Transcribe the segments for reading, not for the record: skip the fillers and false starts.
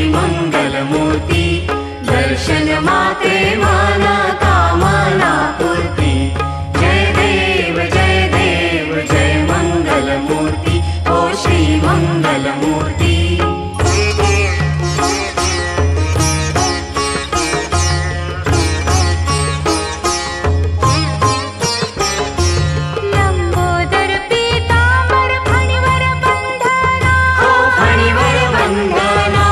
मंगलमूर्ति। दर्शन मात्रे मन कामना पूर्ति। जय देव जय मंगलमूर्ति ओ श्री मंगलमूर्ति। लंबोदर पीतांबर फणिवर बंधना ओ फणिवर बंधना।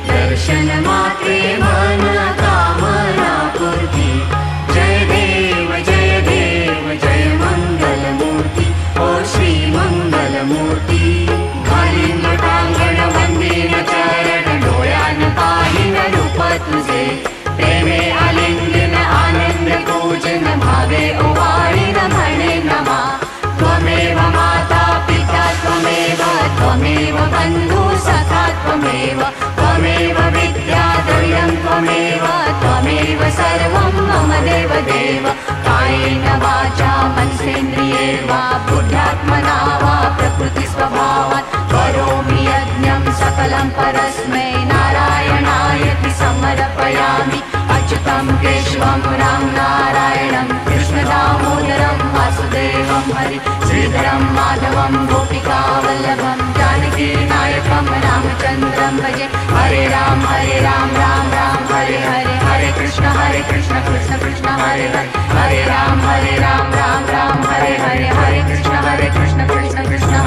दर्शन मात्रे मन कामना पूर्ति। जय देव जय मंगलमूर्ति ओ श्री मंगलमूर्ति। घालीन लोटांगण वंदीन चरण डोळ्यान पाहिन रूप तुझे। प्रेमे आलिंगन आनंद पूजन भावे ओवाळीन म्हणे नमा। त्वमेव माता पिता त्वमेव बंधु सखा त्वमेव। त्वमेव विद्या द्रव्यं त्वमेव सर्वं मम देवदेव। कायेन वाचा मनसेन्द्रिये वा बुद्ध्यात्मना वा प्रकृतिस्वभावात् करोमि यज्ञं सकलं परस्मै नारायणायति समर्पयामि। अच्युतं केशवं राम नारायणं कृष्णदामोदरं वासुदेवं हरि श्रीधरं माधवं गोपिकावल्लभं जानकी नायकं रामचन्द्रं भजे। हरे राम राम राम हरे हरे। हरे कृष्ण कृष्ण कृष्ण हरे हरे। हरे राम राम राम हरे हरे। हरे कृष्ण कृष्ण कृष्ण हरे।